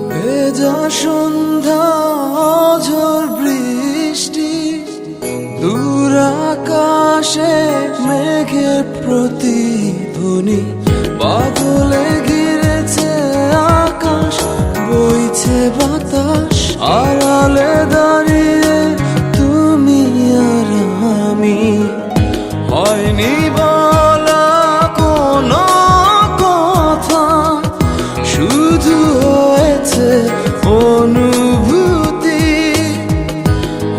ভেজা সন্ধ্যা ঝড় বৃষ্টি দূর আকাশে মেঘের প্রতিধ্বনি বাদলে ঘিরেছে আকাশ বইছে বাতাস আড়ালে দাঁড়িয়ে তুমি আর আমি হয়নি বলা কোনো কথা শুধু হয়েছে অনুভূতি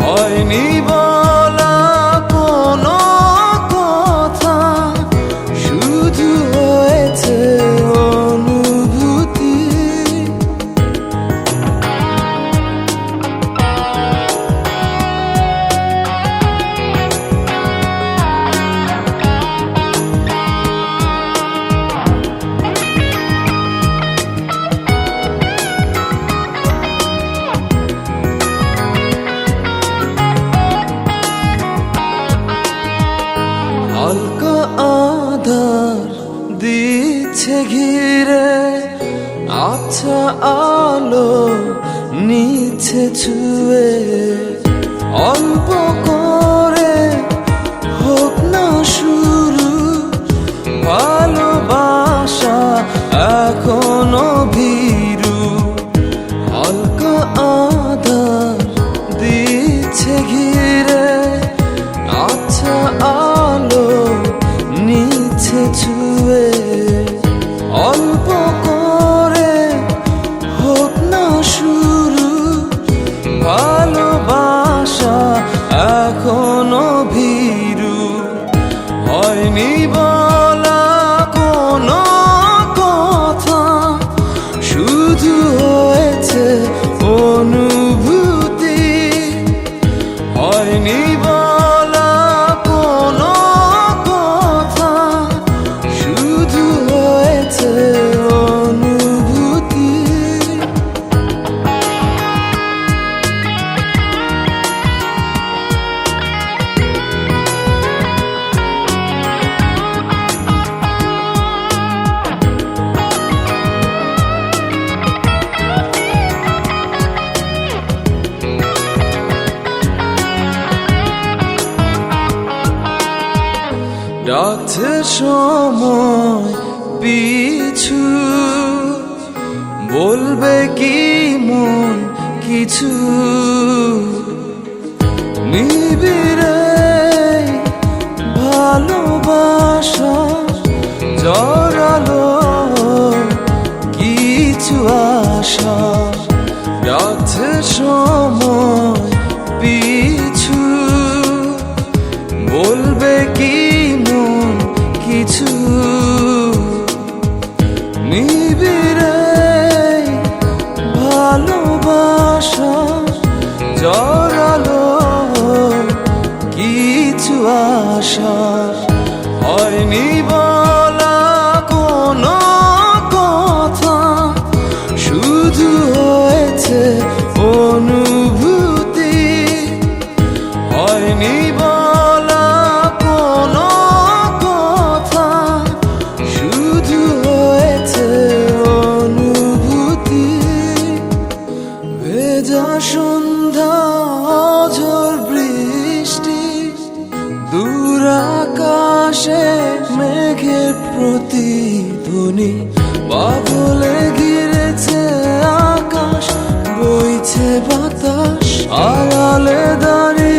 হয়নি বলা কোনো কথা শুধু হয়েছে অনুভূতি হালকা আধার দিচ্ছে ঘিরে আচ্ছা আলো নিচ্ছে ছুঁয়ে অল্প করে হোক না শুরু ভালোবাসা এখনো ভীরু হালকা আধার দিচ্ছে ঘিরে আচ্ছা আলো নিচ্ছে ছুঁয়ে অল্প করে হোক না শুরু ভালোবাসা এখনো ভীরু হয়নি বলা কোনো কথা শুধু হয়েছে অনুভূতি হয়নি বলা কোনো কথা শুধু হয়েছে অনুভূতি ডাকছে সময় পিছু বলবে কি মন কিছু নিবিড়ে ভালোবাসা জড়ালো কিছু আশা ডাকছে সময় পিছু বলবে কি মন কিছু নিবিড়ে ভালোবাসা জড়ালো কিছু আশা হয়নি বলা কোনো কথা শুধু হয়েছে অনুভূতি হয়নি বলা কোনো কথা শুধু হয়েছে অনুভূতি ভেজা সন্ধ্যা ঝড় বৃষ্টি দূর আকাশে মেঘের প্রতিধ্বনি বাদলে ঘিরেছে আকাশ বইছে বাতাস আড়ালে দাঁড়িয়ে